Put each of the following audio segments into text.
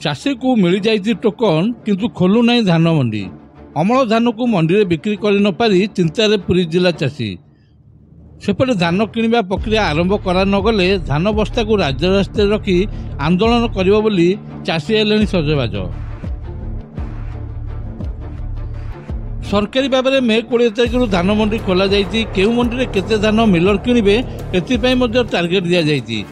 चाषी को मिल जाइए टोकन किंतु खोलु नहीं धान मंडी। अमल धान को मंडी में बिक्री कर न पारी चिंतार पुरी जिला चाषी। सेपटे धान किणवा प्रक्रिया आरंभ करा न गले धान बस्ता को राजरास्ते रखी आंदोलन करिबो बोली चाषी हेलेनी सजबाज। सरकारी भाव में मे 20 तारिख धान मंडी खोल जाइए। केउ मंडी में केते धान मिलर किणवे एथिपाई मध्य टार्गेट दिया जाइए।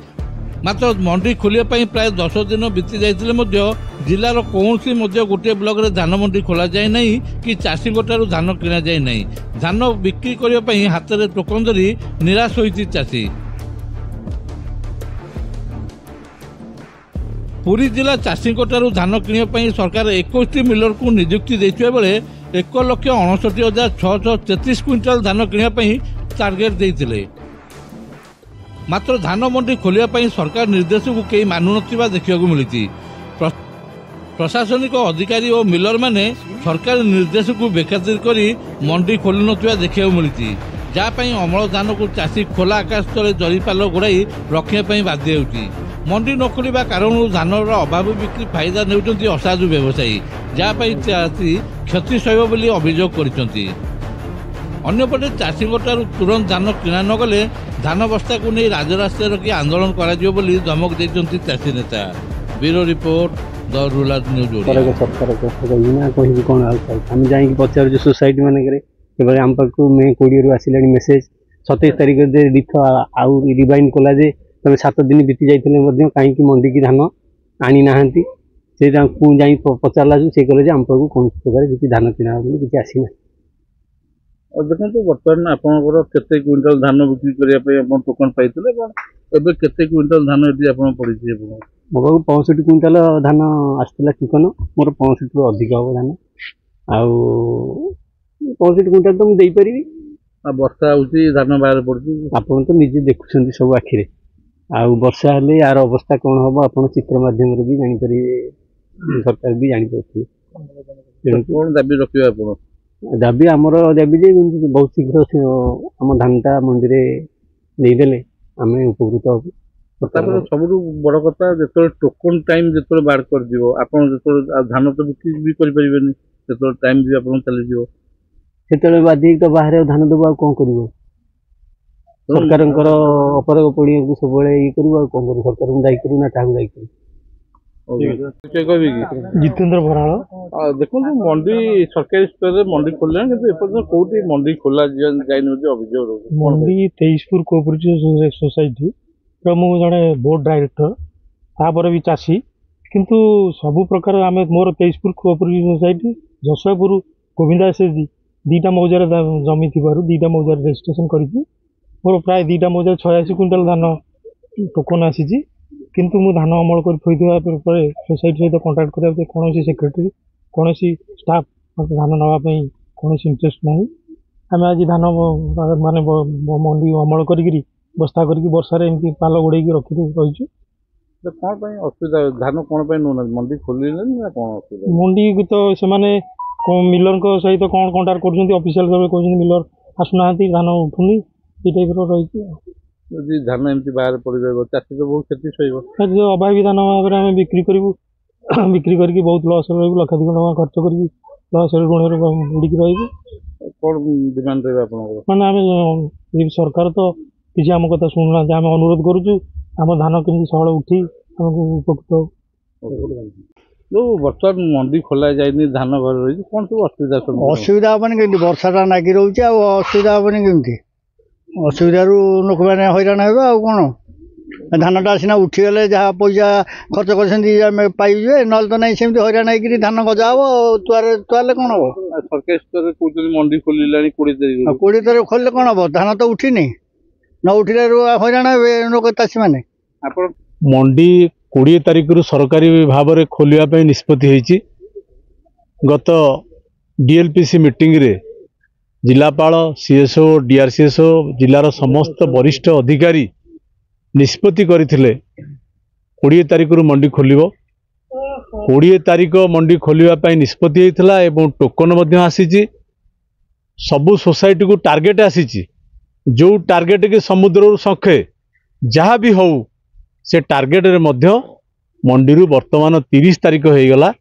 मात्र मंडी खोलिया प्राय 10 दिन बीती जाइतिले मध्य जिलार कौनसी गोटे ब्लॉक रे धान मंडी खोला जाए नहीं कि चाषी ठारू धान किणा जाए नहीं। धान बिक्री करने हाथ में टोकन धरी निराश होती चाषी। पुरी जिला चाषी ठारू धान किणा सरकार 21 मिलर को नियुक्ति देथिबा बेले 1,59,633 क्विंटाल धान किणा टार्गेट देइतिले। मात्र धान मंडी खोलिया सरकार निर्देश को कई मानु नथिबा देखिବାକୁ मिली। प्रशासनिक अधिकारी और मिलर माने सरकार निर्देश को बेखातिर करी मंडी खोलु नथिबा देखिବାକୁ मिली। जहाँपाई अमल धान को चाषी खोला आकाश तले जरीपाल गोड़ाई रखा बाध्य होती। मंडी न खोलिबा कारण धान अभाव बिक्री फायदा नेउछन्ति असाधु व्यवसायी। जहाँपाई चाषी क्षति सहब बोली अभियोग करछन्ति। अन्यपटे चाषी तुरंत धान किणा न गले धान बस्ता को नहीं राजरास्ते रखी आंदोलन करा धमक देते चाषी नेता। Bureau report the rural news. सरकार कह कौन आम जा पचार सोसाइटी मानक आम पाक मे 20 रु आसा मेसेज 27 तारिख दीथर आउ रिवाइंड कला जे तुम 7 दिन बीती जाते कहीं मंडी की धान आनी ना से पचारा से कहे आम पाक कौन प्रकार किसी धान किणा किसी आसी ना। देखो बर्तमान आपंकर केते क्विंटाल धान बिक्री करने टोकन पाई केते क्विंटाल धान ये पड़ी मो पास 65 क्विंटाल धान आसला टोकन मोर 65 रु अधिक हम धान आउ 65 क्विंटाल तो मुझे पारि। वर्षा होती धान बाहर पड़ी आप तो निजे देखुं सब आखिरे आउ वर्षा हेले यार अवस्था कौन हम आप चित्र मध्यम भी जापर सरकार भी जापर कौन दाबी रखिए आप दाबी आमर दाबी जे बहुत शीघ्र आम धानटा मंडी देदेले आम उपकृत हूँ। सब बड़ कथा जो टोकन टाइम जो बाहर कर धान तो बिक्री भी करें टाइम भी आप चली से बाधिक तो बाहर धान देव कौन कर सरकार अपराग पड़िया को सब ये कर कौन कर सरकार को दायी करूँ ना क्या दायी करूँ। जितेंद्र भराल। देखो मंडी सरकारी स्तर में मंडी खोल कौटी मंडी खोला अभियोग मंडी 23पुर कोऑपरेटिव सोसाइटी मुझे जड़े बोर्ड डायरेक्टर तापर भी चाषी किंतु सबु प्रकार आम मोर 23पुर कोऑपरेटिव सोसाइटी जशुआपुर गोविंदा एसएचजी 2टा मौजार जमी थी 2टा मौजार रेजिस्ट्रेशन कर मोर प्राय 2टा मौजार 86 क्विंटाल धान टोकन आसी किंतु मु धान अमल कर सोसाइटी सहित कंटाक्ट करने कौन सेक्रेटरी कौन स्टाफ धान नापी कौन इंटरेस्ट ना। आम आज धान माने मंडी अमल कर बस्ता कर वर्षा एमती पाल गोड़े रखी रही कौन असुविधा धान कौन मंडी खोल मंडी तो से मिलर सहित कौन कंटाक्ट करफिशियल कहते मिलर आसुना धान उठुनी ये टाइप रही धान एमती बाहर पड़ चाषी तो बहुत क्षति सह अभावी धान भाव में बिक्री करूँ बिक्री करके बहुत लस रही लक्षाधिक टका खर्च कर लस ऋण बुड़ी रही कौन डिमांड रहा मैंने आम सरकार तो किसी आम कथा शुणुना आम अनुरोध करुचु आम धान केमती सहल उठी आमको उपकृत जो बर्तमान मंडी खोल जाए धान घर रही कौन सब असुविधा असुविधा हेनी कमी वर्षाटा नागि रोचे असुविधा हेनी कमी असुविधा लोक मैंने हैरान हे कौन धानटा सीना उठीगले जहाँ पैसा खर्च कर पाइबे ना तो नहीं सेमती हैरान हो धान गजा हम तुआरे कौन हम सरकारी स्तर मंडी खोल 20 तारीख खोल कौन हम धान तो उठिनी न उठिले हैरान हे लोक चाषी मैंने मंडी 20 तारिख सरकारी भाव में खोलिया निष्पत्ति होती। गत डीएलपीसी मीटिंग रे जिलापाल सीएसओ डीआरसीएसओ जिलार समस्त वरिष्ठ अधिकारी निष्पत्ति करथिले 20 तारिख मंडी खोलिबो। 20 तारिख मंडी खोलिबा निष्पत्ति होइथिला एवं टोकन मध्य आसीची सबु सोसाइटी को टार्गेट आसीची जो टार्गेट के समुद्र संखे जहाँ भी हो से टार्गेट रे मध्य मंडी वर्तमान 30 तारीख हो गला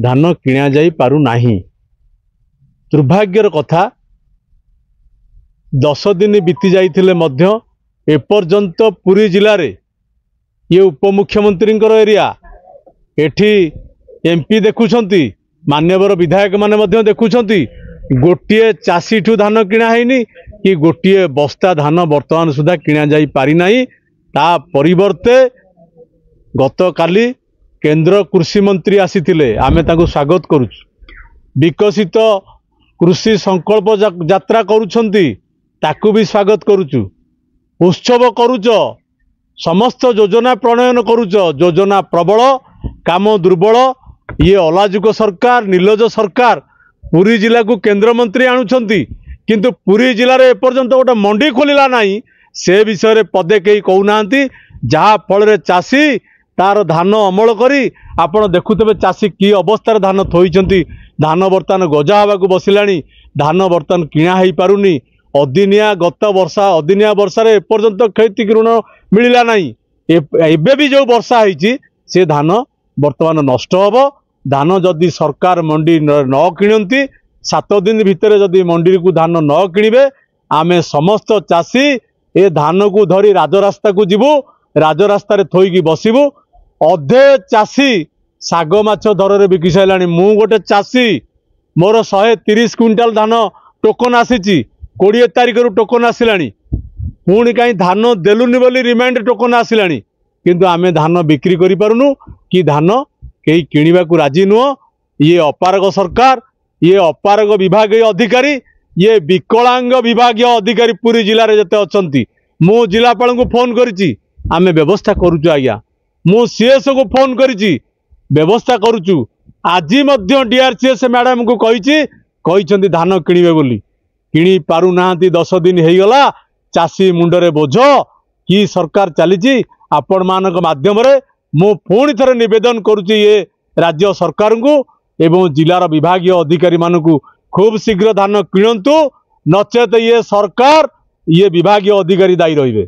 धान किणा जाई पारु नाही। दुर्भाग्यर कथा 10 दिन बीती जाइथिले मध्य एपर्यंत पुरी जिले रे ये उपमुख्यमंत्री एरिया एठी एमपी देखुछंती मान्यवर विधायक माने मध्य देखुछंती गोटे चाषी ठू धान किणा हैनी कि गोटे बस्ता धान वर्तमान सुधा किणा जाई पारि नाही। ता परिवर्ते गत काली केंद्र कृषि मंत्री आसीथिले आमे ताको स्वागत करूछु। विकसित कृषि संकल्प यात्रा करूछंती ताकू भी स्वागत करूछु। उत्सव करूच समस्त योजना प्रणयन करूच योजना प्रबल काम दुर्बल ये अलाजुक सरकार निर्लज सरकार पुरी जिला को केंद्र मंत्री आणुछंती किंतु पुरी जिले में एपर्यंत गोटे मंडी खोलिला नहीं से विषय पदे कई कहूनांती जहा फल चाषी तार धान अमल करी आपण देखुते चाषी कि अवस्था धान थोइछंती धान बर्तमान गजा हवा को बसिलानी धान बर्तमान किणा हो पारुनी अदिनिया गत वर्षा अदिनिया वर्षार एपर्यंत क्षति ऋण मिलला नहीं एबे भी जो वर्षा होइछि से धान वर्तमान नष्ट हब। धान जदि सरकार मंडी न किणती 7 दिन भितर जदि मंडी को धान न किणवे आमे समस्त चाषी ए धान को धरी राजरास्ता को जीवु राजरास्ता थोईकी बसबू। अधे चाषी साग माछ दर रे बिकी साइलानी मु गोटे चाषी मोर 130 क्विंटाल धान टोकन आसी 20 तारिख रु टोकन आसिलानी पुणी कहीं धान देलुनी बोली रिमाइंड टोकन आसिलानी किंतु आमे धान बिक्री करि पारुनु कि धान कई किणवा को राजी नुह। ये अपारग सरकार ये अपारग विभागीय अधिकारी ये विकलांग विभागीय अधिकारी पूरी जिले में जते अछंती मु जिलापाल को फोन करिछि आमे व्यवस्था करूछु आज्ञा मु सीएस को फोन करिछि व्यवस्था करूछु। आज मध्य डीआरसीएस मैडम को कही धान किणवे बोली किणी पारु नाहांती 10 दिन हो गला चाषी मुंडरे बोझ कि सरकार चली आपण मानक माध्यम रे मु पुणी थे निवेदन करुच्ची ये राज्य सरकार को एवं जिलार विभागीय अधिकारी मानकु खूब शीघ्र धान किणतु नचेत ये सरकार ये विभागीय अधिकारी दायी रहिबे।